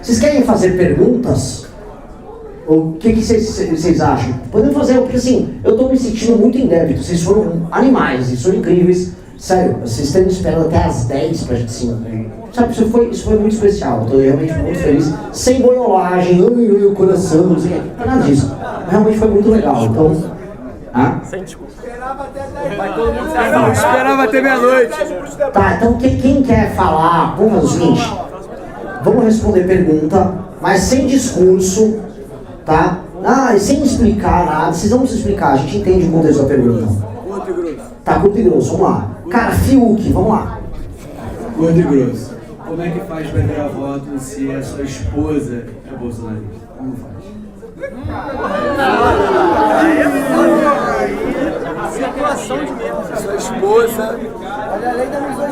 Vocês querem fazer perguntas? O que vocês acham? Podemos fazer, porque assim, eu tô me sentindo muito em débito. Vocês foram animais, e são incríveis. Sério, vocês estão me esperando até as 10 pra gente assim. Sabe, isso foi muito especial. Eu tô realmente muito feliz. Sem boiolagem, ai, o coração, não sei o que. Não tem nada disso. Realmente foi muito legal. Então. Sem desculpa. Esperava até meia-noite. Tá, então quem quer falar, vamos fazer o seguinte. Vamos responder pergunta, mas sem discurso, tá? E sem explicar nada. Vocês vão se explicar, a gente entende o contexto da pergunta. Curto e grosso. Tá, curto e grosso, vamos lá. Cara, Fiuk, vamos lá. Curto e grosso. Como é que faz pra virar voto se a sua esposa é bolsonarista? Como faz? Situação de mesmo. Sua esposa...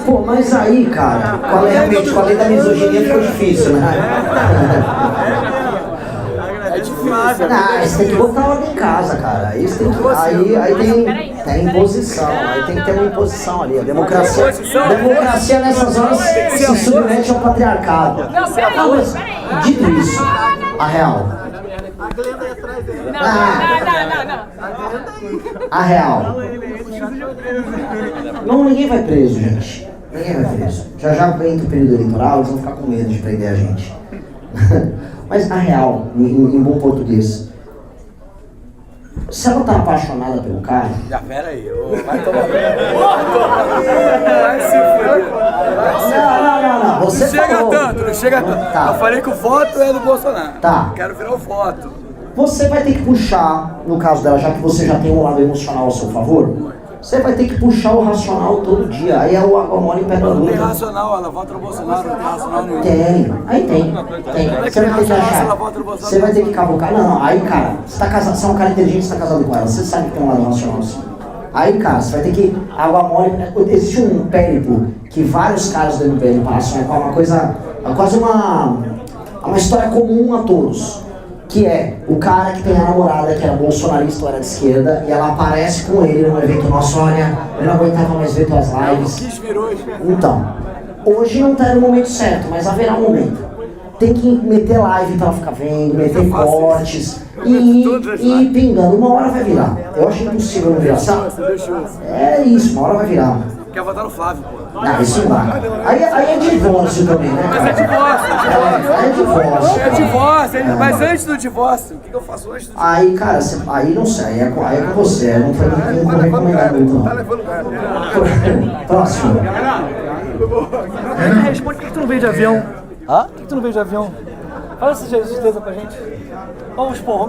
Pô, mas aí, cara, realmente, com a lei da misoginia ficou difícil, né? É difícil. Você tem que botar ordem em casa, cara. Aí tem imposição, aí tem que ter uma imposição ali. A democracia nessas horas se submete ao patriarcado. Mas, dito isso, a real. A real. Não, ninguém vai preso, gente. Ninguém vai preso. Já vem o período eleitoral, eles vão ficar com medo de prender a gente. Mas a real, em bom português, se ela tá apaixonada pelo cara... Já, pera aí, vai tomar... Vai se fuder. Não, você não chega falou. tanto, não chega tanto. Tá. Eu falei que o voto é do Bolsonaro. Tá. Quero virar o voto. Você vai ter que puxar, no caso dela, já que você já tem um lado emocional ao seu favor, você vai ter que puxar o racional todo dia. Aí é o água mole e pedra dura. Não tem racional, ela vota no Bolsonaro, não tem racional nenhum. Tem, aí tem. Você vai ter que achar. Você vai ter que cavucar. Não, aí cara, você tá casado, você é um cara inteligente, você tá casado com ela, você sabe que tem um lado racional assim. Aí cara, você vai ter que. Água mole. Existe um périplo que vários caras do MBL passam, é uma coisa. É quase uma história comum a todos. Que é o cara que tem a namorada que era bolsonarista ou era de esquerda e ela aparece com ele num evento nosso, olha, eu não aguentava mais ver tuas lives. Então, hoje não tá no momento certo, mas haverá um momento. Tem que meter live pra ela ficar vendo, meter cortes e ir pingando. Uma hora vai virar. Eu acho impossível não virar, sabe? É isso, uma hora vai virar. Quer votar no Flávio, pô. Não, isso não dá. Aí é divórcio também, né, cara? Mas é divórcio, É divórcio. É divórcio, mas antes do divórcio, o que eu faço antes do divórcio? Aí, cara, aí não sei, aí é com você, não foi recomendado muito, não. Próximo. Responde, por que tu não veio de avião? Por que tu não veio de avião? Fala essa certeza pra gente. Vamos expor.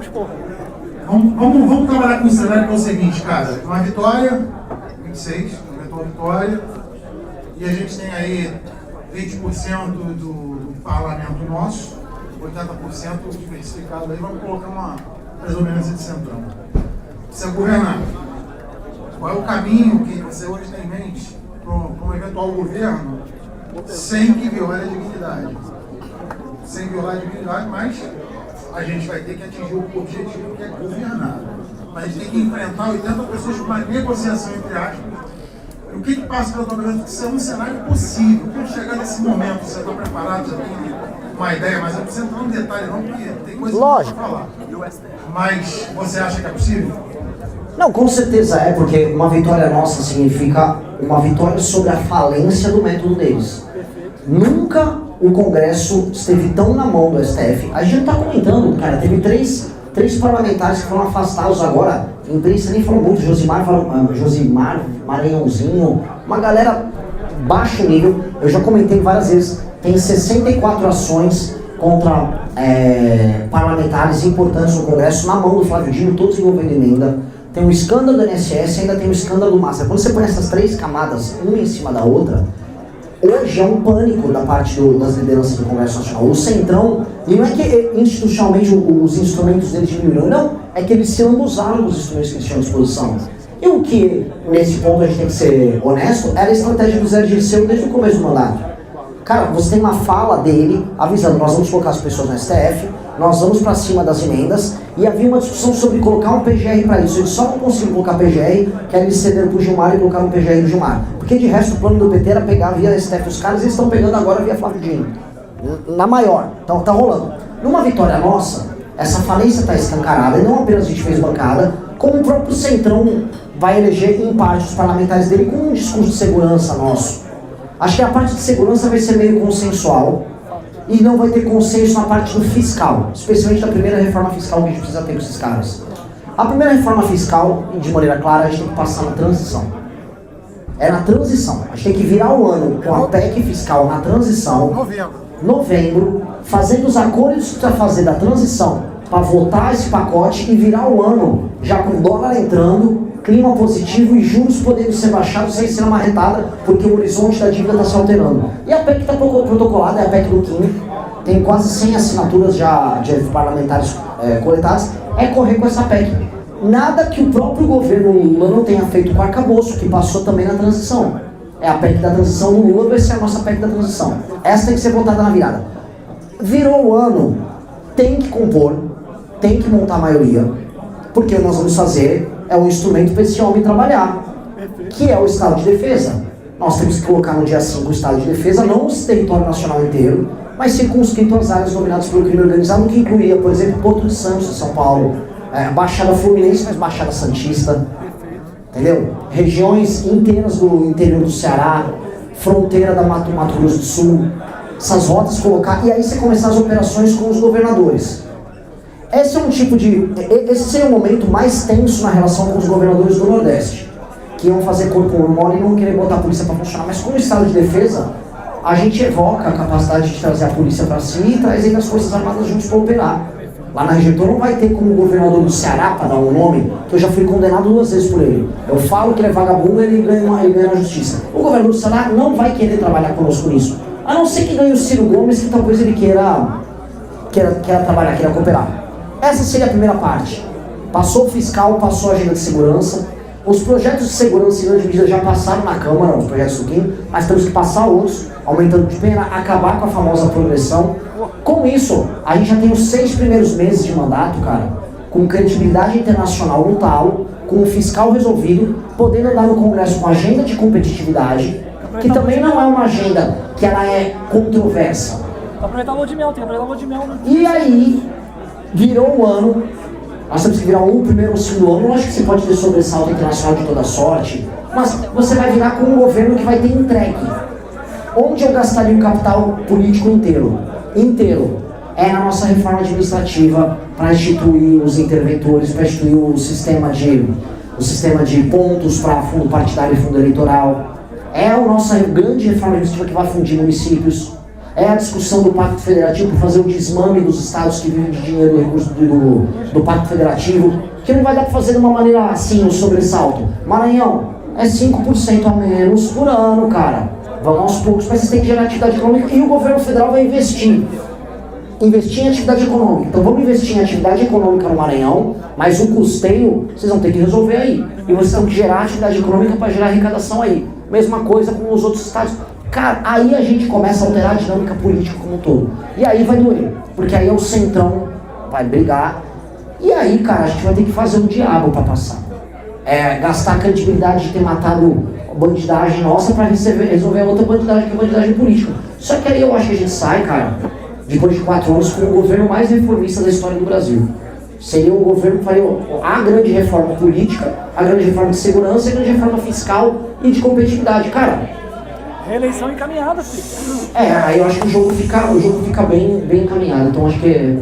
Vamos trabalhar com o cenário que é o seguinte, cara. Uma vitória, 26, uma vitória, e a gente tem aí 20% do parlamento nosso, 80% diversificado aí, vamos colocar mais ou menos de centrão. Precisa governar. Qual é o caminho que você hoje tem em mente para um eventual governo sem que viole a dignidade? Sem violar a dignidade, mas a gente vai ter que atingir o objetivo que é governar. Mas a gente tem que enfrentar 80 pessoas com uma negociação entre aspas. O que passa pela tua cabeça? Isso é um cenário possível. Quando chegar nesse momento, você está preparado, já tem uma ideia, mas eu não preciso entrar no detalhe não, porque tem coisa para falar. Mas você acha que é possível? Não, com certeza é, porque uma vitória nossa significa uma vitória sobre a falência do método deles. Nunca o Congresso esteve tão na mão do STF. A gente não está comentando, cara, teve três parlamentares que foram afastados agora. A imprensa nem falou muito, Josimar Maranhãozinho, uma galera baixo nível. Eu já comentei várias vezes, tem 64 ações contra parlamentares importantes no Congresso, na mão do Flávio Dino, todos envolvendo emenda. Tem o escândalo do INSS e ainda tem o escândalo do Massa. Quando você põe essas três camadas, uma em cima da outra, hoje é um pânico da parte das lideranças do Congresso Nacional. O Centrão, e não é que institucionalmente os instrumentos deles diminuíram, não, é que eles se lambuzaram dos instrumentos que eles tinham à disposição. E o que, nesse ponto, a gente tem que ser honesto, era a estratégia do Zé Dirceu desde o começo do mandato. Cara, você tem uma fala dele avisando, nós vamos colocar as pessoas no STF, nós vamos para cima das emendas, e havia uma discussão sobre colocar um PGR para isso. Eles só não conseguiram colocar PGR, que eles cederam pro Gilmar e colocaram um PGR no Gilmar. Porque de resto o plano do PT era pegar via STF os caras, e eles estão pegando agora via Flávio Dino. Na maior, então tá rolando. Numa vitória nossa, essa falência está escancarada, e não apenas a gente fez bancada, como o próprio Centrão vai eleger em parte os parlamentares dele com um discurso de segurança nosso. Acho que a parte de segurança vai ser meio consensual e não vai ter consenso na parte do fiscal, especialmente da primeira reforma fiscal que a gente precisa ter com esses caras. A primeira reforma fiscal, de maneira clara, a gente tem que passar na transição. É na transição. A gente tem que virar o ano com a PEC fiscal na transição, novembro, fazendo os acordos que precisa fazer da transição para votar esse pacote e virar o ano já com dólar entrando, clima positivo e juros podendo ser baixados sem ser uma retada, porque o horizonte da dívida está se alterando. E a PEC está protocolada, é a PEC do Kim, tem quase 100 assinaturas já de parlamentares coletadas, é correr com essa PEC. Nada que o próprio governo Lula não tenha feito com o arcabouço, que passou também na transição. É a PEC da transição do Lula, vai ser a nossa PEC da transição. Essa tem que ser votada na virada. Virou o ano, tem que compor, tem que montar a maioria, porque nós vamos fazer é um instrumento para esse homem trabalhar, que é o estado de defesa. Nós temos que colocar no dia 5 o estado de defesa, não o território nacional inteiro, mas circunscrito às áreas dominadas pelo crime organizado, que incluía, por exemplo, Porto de Santos, em São Paulo, Baixada Fluminense, mas Baixada Santista, entendeu? Regiões inteiras do interior do Ceará, fronteira da Mato Grosso do Sul, essas rotas colocar, e aí você começar as operações com os governadores. Esse é um tipo de... Esse seria o momento mais tenso na relação com os governadores do Nordeste, que iam fazer corpo mole e não querer botar a polícia para funcionar. Mas com o estado de defesa, a gente evoca a capacidade de trazer a polícia para si e traz ainda as Forças Armadas juntos para operar. Lá na região não vai ter como o governador do Ceará, para dar um nome, que eu já fui condenado 2 vezes por ele. Eu falo que ele é vagabundo e ele ganha na justiça. O governador do Ceará não vai querer trabalhar conosco nisso. A não ser que ganhe o Ciro Gomes, que talvez ele queira trabalhar, queira cooperar. Essa seria a primeira parte. Passou o fiscal, passou a agenda de segurança. Os projetos de segurança em grande medida já passaram na Câmara, os projetos do Kim, mas temos que passar outros, aumentando de pena, acabar com a famosa progressão. Com isso, a gente já tem os 6 primeiros meses de mandato, cara, com credibilidade internacional no talo, com o fiscal resolvido, podendo andar no Congresso com agenda de competitividade, que também não é uma agenda que ela é controversa. Aproveitar a lua de mel, tem que aproveitar a lua de mel. Né? E aí, virou um ano, nós temos que virar um primeiro ou segundo ano, lógico que você pode ter sobressalto internacional de toda sorte, mas você vai virar com um governo que vai ter entregue. Onde eu gastaria o capital político inteiro? É na nossa reforma administrativa para instituir os interventores, para instituir o sistema de pontos para fundo partidário e fundo eleitoral. É a nossa grande reforma administrativa que vai fundir municípios. É a discussão do Pacto Federativo para fazer o desmame dos estados que vivem de dinheiro e recursos do Pacto Federativo, que não vai dar para fazer de uma maneira assim, um sobressalto. Maranhão, é 5% a menos por ano, cara. Vamos aos poucos, mas vocês têm que gerar atividade econômica e o governo federal vai investir em atividade econômica. Então vamos investir em atividade econômica no Maranhão, mas o custeio vocês vão ter que resolver aí. E vocês têm que gerar atividade econômica para gerar arrecadação aí. Mesma coisa com os outros estados. Cara, aí a gente começa a alterar a dinâmica política como um todo. E aí vai doer, porque aí o Centrão vai brigar. E aí, cara, a gente vai ter que fazer um diabo para passar. Gastar a credibilidade de ter matado bandidagem nossa para resolver a outra bandidagem, que é a bandidagem política. Só que aí eu acho que a gente sai, cara, depois de 4 anos, com o governo mais reformista da história do Brasil. Seria um governo que faria a grande reforma política, a grande reforma de segurança, a grande reforma fiscal e de competitividade. Cara, reeleição encaminhada, filho. Aí eu acho que o jogo fica bem encaminhado. Então acho que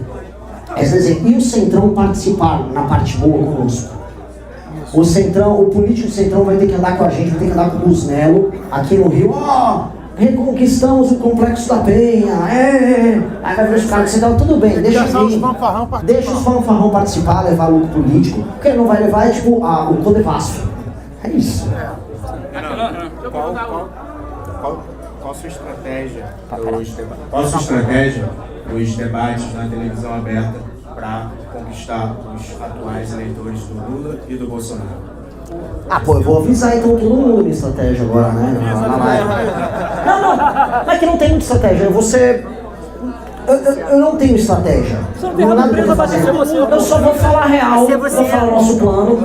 e o Centrão participar na parte boa conosco. O Centrão, o político do Centrão vai ter que andar com a gente, vai ter que andar com o Busnello aqui no Rio. Reconquistamos o Complexo da Penha. Aí vai ver os caras do Centrão, tudo bem, deixa os fanfarrão participar, levar lucro político. Quem não vai levar é tipo o Codevasf. É isso. Qual a sua estratégia os debates na televisão aberta para conquistar os atuais eleitores do Lula e do Bolsonaro? Eu vou avisar então todo mundo minha estratégia agora, né? Não é que não tem muita estratégia. Eu não tenho estratégia. Eu só vou falar real, vou falar o nosso plano.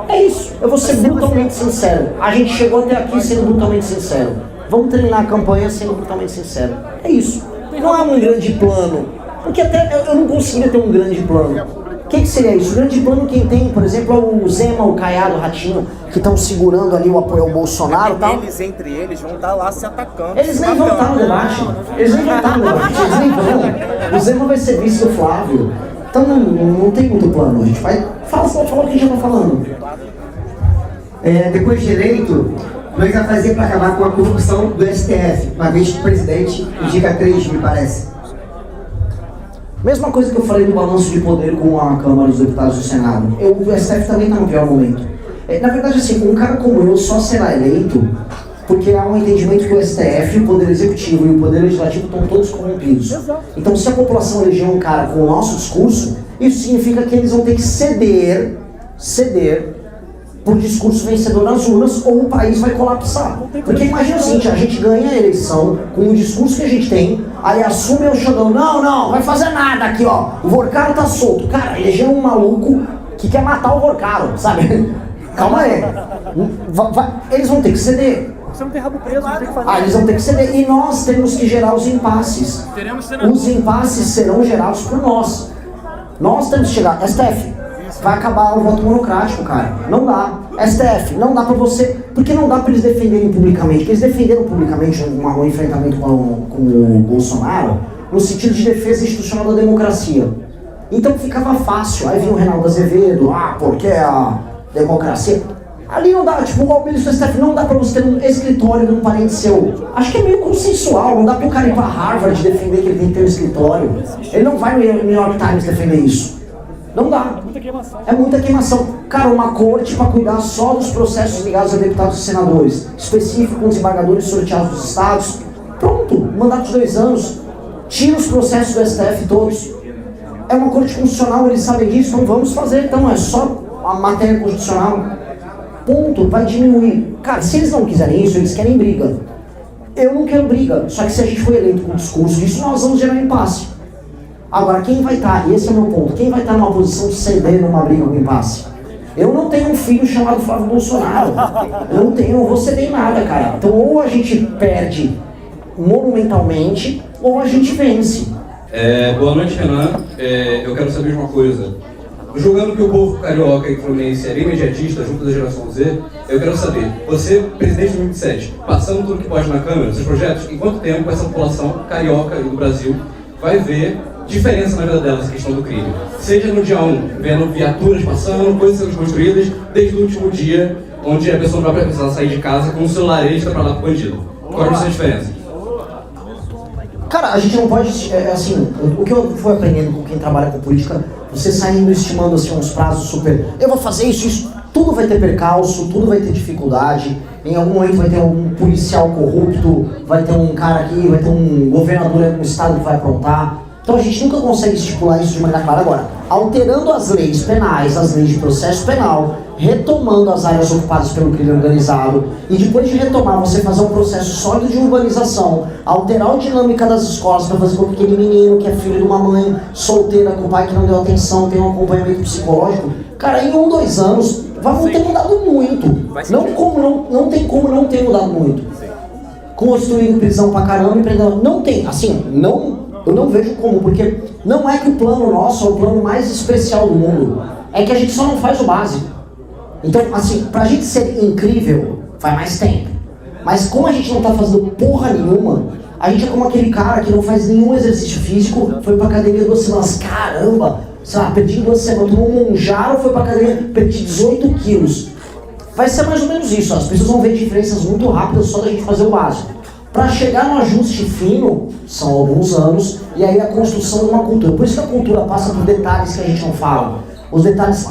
É isso, eu vou ser brutalmente sincero. A gente chegou até aqui sendo brutalmente sincero. Vamos terminar a campanha sendo brutalmente sincero. É isso. não é um grande plano. Porque até eu não conseguiria ter um grande plano. O que seria isso? O grande plano quem tem, por exemplo, é o Zema, o Caiado, o Ratinho, que estão segurando ali o apoio ao Bolsonaro e tal. Eles, entre eles, vão estar lá se atacando. Eles nem vão estar no debate. Eles nem nem vão. O Zema vai ser vice do Flávio. Então não tem muito plano. A gente vai falar o que a gente já está falando. Depois de eleito, como é que vai fazer para acabar com a corrupção do STF? Uma vez que o presidente indica 3, me parece. Mesma coisa que eu falei do balanço de poder com a Câmara dos Deputados do Senado. O STF também está no pior momento. Na verdade, assim, um cara como eu só será eleito porque há um entendimento que o STF, o Poder Executivo e o Poder Legislativo estão todos corrompidos. Então, se a população eleger um cara com o nosso discurso, isso significa que eles vão ter que ceder por discurso vencedor nas urnas, ou o país vai colapsar. Porque imagina o seguinte, a gente ganha a eleição com o discurso que a gente tem, aí assume o Xandão, não vai fazer nada aqui, ó, o Vorcaro tá solto. Cara, elegeram um maluco que quer matar o Vorcaro, sabe? Calma aí. Eles vão ter que ceder. Você não tem rabo preso, não tem que fazer. Eles vão ter que ceder. E nós temos que gerar os impasses. Os impasses serão gerados por nós. Nós temos que chegar. STF, vai acabar o voto monocrático, cara. Não dá. STF, não dá pra você. Porque não dá pra eles defenderem publicamente. Porque eles defenderam publicamente um enfrentamento com o Bolsonaro no sentido de defesa institucional da democracia. Então ficava fácil. Aí vinha o Reinaldo Azevedo, porque a democracia. Ali não dá, tipo, o ministro do STF, não dá pra você ter um escritório de um parente seu. Acho que é meio consensual, não dá pro cara ir pra Harvard defender que ele tem que ter um escritório. Ele não vai no New York Times defender isso. Não dá. É muita queimação. Cara, uma corte pra cuidar só dos processos ligados a deputados e senadores, específico com desembargadores sorteados dos estados. Pronto, mandato de 2 anos. Tira os processos do STF todos. É uma corte constitucional, eles sabem disso, então vamos fazer. Então é só a matéria constitucional. Ponto, vai diminuir. Cara, se eles não quiserem isso, eles querem briga. Eu não quero briga, só que se a gente for eleito com o discurso disso, nós vamos gerar impasse. Agora, quem vai estar, e esse é o meu ponto, quem vai estar numa posição de ceder numa briga com impasse? Eu não tenho um filho chamado Flávio Bolsonaro. Eu não vou ceder em nada, cara. Então, ou a gente perde monumentalmente, ou a gente vence. Boa noite, Renan. Eu quero saber de uma coisa. Julgando que o povo carioca e fluminense é bem imediatista, junto da geração Z, eu quero saber, você, presidente de 2007, passando tudo que pode na Câmara, seus projetos, em quanto tempo essa população carioca e do Brasil vai ver diferença na vida dela, essa questão do crime? Seja no dia 1, vendo viaturas passando, coisas sendo construídas, desde o último dia, onde a pessoa não vai precisar sair de casa com um celular extra para lá pro bandido. Qual é a diferença? Cara, a gente não pode, assim, o que eu fui aprendendo com quem trabalha com política, você saindo estimando assim uns prazos super, eu vou fazer isso, tudo vai ter percalço, tudo vai ter dificuldade, em algum momento vai ter um policial corrupto, vai ter um cara aqui, vai ter um governador em um estado que vai aprontar. Então a gente nunca consegue estipular isso de maneira clara. Agora, alterando as leis penais, as leis de processo penal, retomando as áreas ocupadas pelo crime organizado, e depois de retomar, você fazer um processo sólido de urbanização, alterar a dinâmica das escolas para fazer com que aquele menino que é filho de uma mãe solteira, com o pai que não deu atenção, tenha um acompanhamento psicológico, cara, em 1 ou 2 anos, vão ter mudado muito. Não tem como não ter mudado muito. Construindo prisão pra caramba, empreendendo. Não tem, assim, eu não vejo como, porque não é que o plano nosso é o plano mais especial do mundo, é que a gente só não faz o básico. Então, assim, pra gente ser incrível, vai mais tempo. Mas como a gente não tá fazendo porra nenhuma, a gente é como aquele cara que não faz nenhum exercício físico, foi pra academia 2 semanas, caramba, sei lá, perdi 2 semanas, tomou um monjaro, foi pra academia, perdi 18 quilos. Vai ser mais ou menos isso, as pessoas vão ver diferenças muito rápidas só da gente fazer o básico. Para chegar no ajuste fino, são alguns anos, e aí a construção de uma cultura. Por isso que a cultura passa por detalhes que a gente não fala. Os detalhes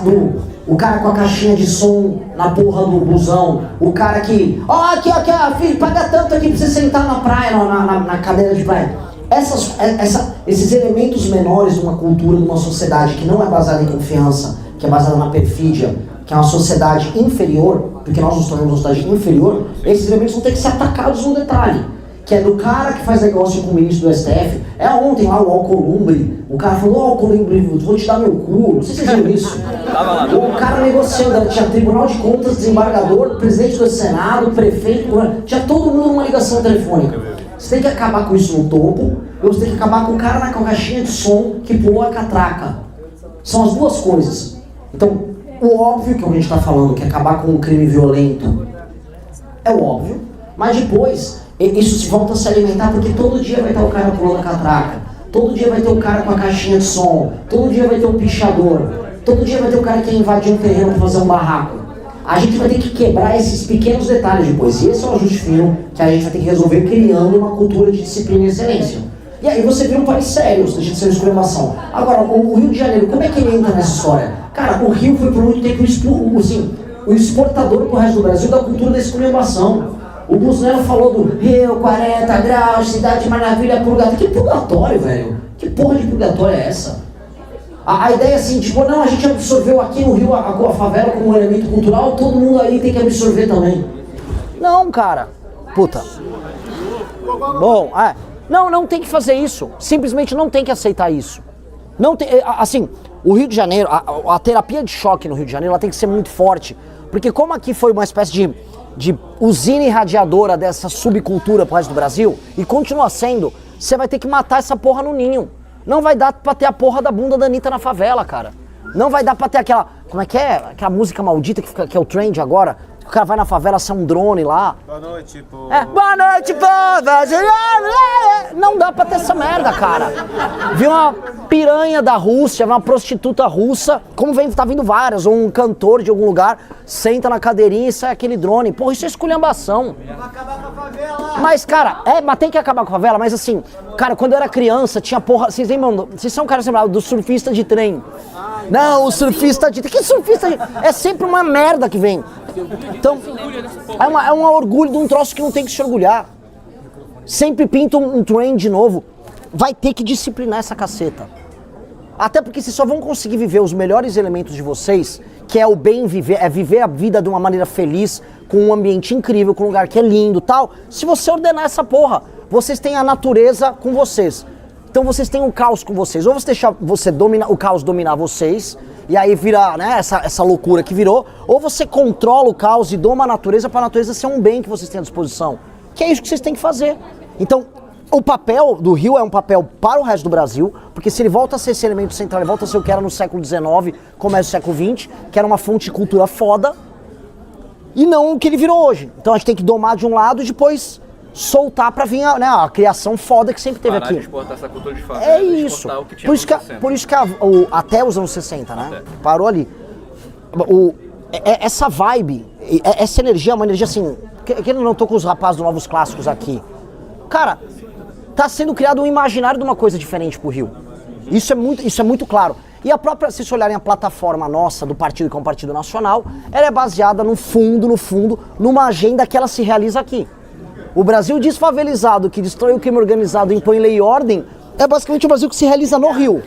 o cara com a caixinha de som na porra do busão, o cara que, aqui, filho, paga tanto aqui pra você sentar na praia, na cadeira de praia. Esses elementos menores de uma cultura, de uma sociedade que não é baseada em confiança, que é baseada na perfídia, que é uma sociedade inferior, porque nós nos tornamos uma sociedade inferior, esses elementos vão ter que ser atacados no detalhe. Que é do cara que faz negócio com o ministro do STF. Ontem lá o Alcolumbre, o cara falou, Alcolumbre, vou te dar meu cu, não sei se vocês viram isso. O cara negociando, tinha Tribunal de Contas, desembargador, presidente do Senado, prefeito, tinha todo mundo numa ligação telefônica. Você tem que acabar com isso no topo, você tem que acabar com o cara com a caixinha de som que pulou a catraca. São as duas coisas. Então, o óbvio que a gente está falando, que é acabar com o crime violento, é o óbvio, mas depois isso se volta a se alimentar porque todo dia vai ter o cara pulando a catraca, todo dia vai ter o cara com a caixinha de som, todo dia vai ter o pichador, todo dia vai ter o cara que invade um terreno para fazer um barraco. A gente vai ter que quebrar esses pequenos detalhes depois, e esse é o ajuste fino que a gente vai ter que resolver criando uma cultura de disciplina e excelência. E aí você vira um país sério, deixa de ser uma exclamação. Agora, o Rio de Janeiro, como é que ele entra nessa história? Cara, o Rio foi por muito tempo o exportador pro resto do Brasil da cultura da exclamação. O Busnello falou do Rio, 40 graus, cidade maravilha, purgatório. Que purgatório, velho? Que porra de purgatório é essa? A ideia é assim, tipo, não, a gente absorveu aqui no Rio a favela como um elemento cultural, todo mundo aí tem que absorver também. Não, cara. Puta. Bom, não tem que fazer isso. Simplesmente não tem que aceitar isso. Não tem, assim, o Rio de Janeiro, a terapia de choque no Rio de Janeiro, ela tem que ser muito forte. Porque como aqui foi uma espécie de usina irradiadora dessa subcultura pro resto do Brasil, e continua sendo, você vai ter que matar essa porra no ninho. Não vai dar pra ter a porra da bunda da Anitta na favela, cara. Não vai dar pra ter aquela, como é que é? Aquela música maldita que é o trend agora. O cara vai na favela ser um drone lá. Boa noite, pô. Boa noite, pô. Não dá pra ter essa merda, cara. Vi uma piranha da Rússia, uma prostituta russa, como tá vindo várias, ou um cantor de algum lugar, senta na cadeirinha e sai aquele drone. Porra, isso é esculhambação. Vai acabar com a favela. Mas, cara, mas tem que acabar com a favela, mas assim, cara, quando eu era criança, tinha porra, vocês lembram, vocês são um cara lembrado do surfista de trem. Não, o surfista de trem, que surfista de... É sempre uma merda que vem. Então, é um orgulho de um troço que não tem que se orgulhar. Sempre pinta um trem de novo. Vai ter que disciplinar essa caceta. Até porque vocês só vão conseguir viver os melhores elementos de vocês, que é o bem viver, é viver a vida de uma maneira feliz, com um ambiente incrível, com um lugar que é lindo e tal, se você ordenar essa porra. Vocês têm a natureza com vocês. Então vocês têm o caos com vocês. Ou você deixa o caos dominar vocês, e aí vira, né, essa loucura que virou, ou você controla o caos e doma a natureza para a natureza ser um bem que vocês têm à disposição. Que é isso que vocês têm que fazer. Então, o papel do Rio é um papel para o resto do Brasil, porque se ele volta a ser esse elemento central, ele volta a ser o que era no século XIX, começo do século XX, que era uma fonte de cultura foda, e não o que ele virou hoje. Então a gente tem que domar de um lado e depois soltar pra vir a criação foda que sempre teve aqui. De exportar essa cultura de favela, é isso. O que tinha por isso que até os anos 60, né? Até. Parou ali. Essa vibe, essa energia é uma energia assim, que eu não tô com os rapazes do Novos Clássicos aqui. Cara, tá sendo criado um imaginário de uma coisa diferente pro Rio. Isso é muito claro. E a própria, se vocês olharem a plataforma nossa do partido, que é um partido nacional, ela é baseada no fundo, numa agenda que ela se realiza aqui. O Brasil desfavelizado, que destrói o crime organizado e impõe lei e ordem, é basicamente o Brasil que se realiza no Rio.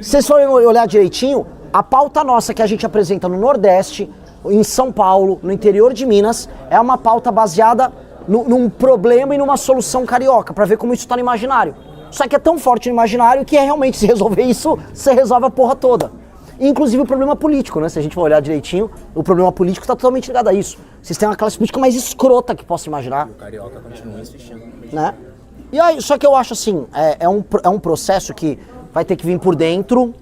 Se vocês forem olhar direitinho, a pauta nossa que a gente apresenta no Nordeste, em São Paulo, no interior de Minas, é uma pauta baseada num problema e numa solução carioca, pra ver como isso tá no imaginário. Só que é tão forte no imaginário que realmente, se resolver isso, você resolve a porra toda. Inclusive o problema político, né? Se a gente for olhar direitinho, o problema político tá totalmente ligado a isso. Vocês têm uma classe política mais escrota que possa imaginar. E o carioca continua insistindo. Né? E aí, só que eu acho assim, é um processo que vai ter que vir por dentro,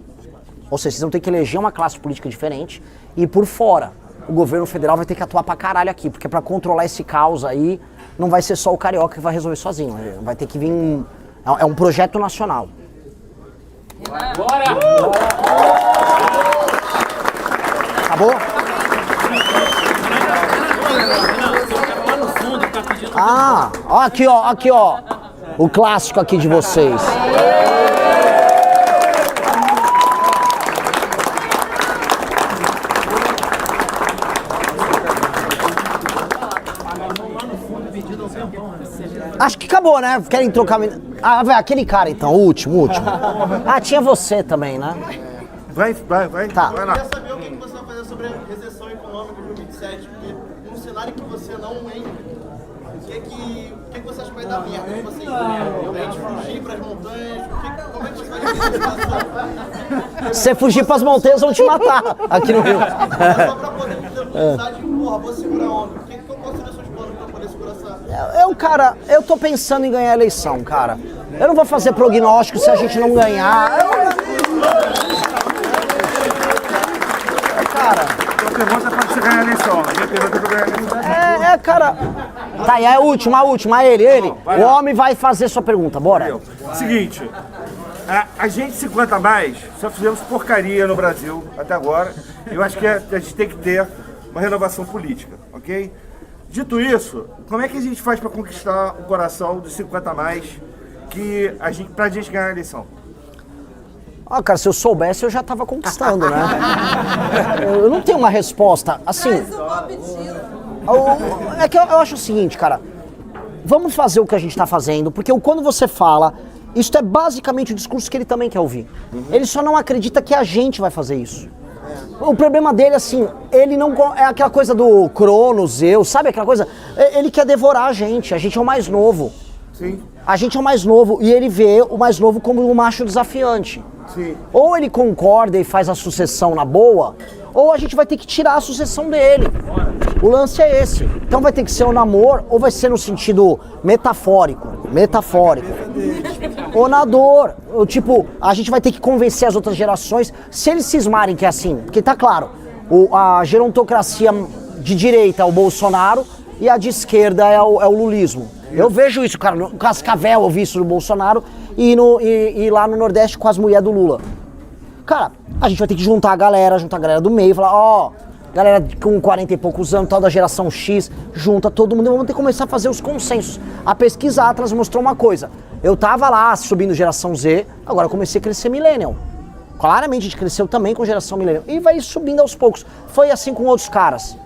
ou seja, vocês vão ter que eleger uma classe política diferente, e por fora, o governo federal vai ter que atuar pra caralho aqui, porque pra controlar esse caos aí, não vai ser só o carioca que vai resolver sozinho, vai ter que vir, é um projeto nacional. Bora! Acabou? Aqui ó, o clássico aqui de vocês. Acho que acabou, né? Querem trocar... vai, aquele cara então, o último. Tinha você também, né? Vai. Tá. Eu queria saber o que você vai fazer sobre a recessão econômica de 2027, porque num cenário que você não entra, o que você acha que vai dar merda? Tipo assim, a gente fugir pras montanhas, como é que você vai fazer essa situação? Se você fugir pras montanhas, vão te matar aqui no Rio. Só pra poder pensar de, vou segurar a onda. Qual seriam os seus planos pra poder segurar essa... Cara, eu tô pensando em ganhar a eleição, cara. Eu não vou fazer prognóstico se a gente não ganhar. Cara... A pergunta pode ser ganhar a eleição. A minha pergunta é pra ganhar a eleição. Cara... Tá, e a última, ele. O homem vai fazer sua pergunta, bora. Seguinte, a gente 50 a mais, só fizemos porcaria no Brasil até agora. Eu acho que a gente tem que ter uma renovação política, ok? Dito isso, como é que a gente faz para conquistar o coração dos 50 a mais pra gente ganhar a eleição? Ah, cara, se eu soubesse, eu já tava conquistando, né? Eu não tenho uma resposta, assim... É que eu acho o seguinte, cara, vamos fazer o que a gente tá fazendo, porque quando você fala, isso é basicamente o discurso que ele também quer ouvir. Ele só não acredita que a gente vai fazer isso. O problema dele, assim, ele não... É aquela coisa do Cronos, sabe aquela coisa? Ele quer devorar a gente é o mais novo. Sim. A gente é o mais novo, e ele vê o mais novo como um macho desafiante. Sim. Ou ele concorda e faz a sucessão na boa, ou a gente vai ter que tirar a sucessão dele. O lance é esse. Então vai ter que ser o namoro, ou vai ser no sentido metafórico. Ou na dor. Tipo, a gente vai ter que convencer as outras gerações, se eles cismarem que é assim. Porque tá claro, a gerontocracia de direita é o Bolsonaro e a de esquerda é o lulismo. Eu vejo isso, cara, no Cascavel eu vi isso no Bolsonaro e lá no Nordeste com as mulheres do Lula. Cara, a gente vai ter que juntar a galera do meio, falar, galera com 40 e poucos anos, tal da geração X, junta todo mundo e vamos ter que começar a fazer os consensos. A pesquisa Atlas mostrou uma coisa, eu tava lá subindo geração Z, agora eu comecei a crescer millennial. Claramente a gente cresceu também com geração millennial e vai subindo aos poucos. Foi assim com outros caras,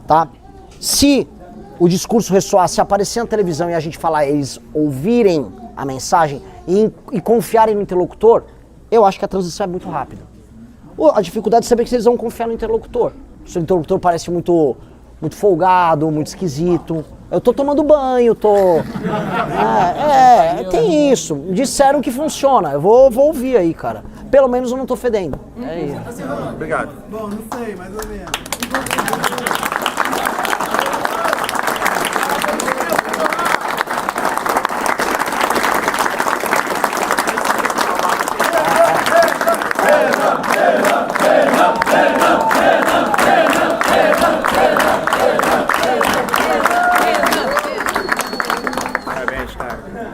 tá? Se o discurso ressoar, se aparecer na televisão e a gente falar, eles ouvirem a mensagem e confiarem no interlocutor, eu acho que a transição é muito rápida. A dificuldade é saber que eles vão confiar no interlocutor. Se o interlocutor parece muito folgado, muito esquisito. Eu tô tomando banho, tem isso. Disseram que funciona. Eu vou ouvir aí, cara. Pelo menos eu não tô fedendo. É isso. Obrigado. Bom, não sei, mais ou menos.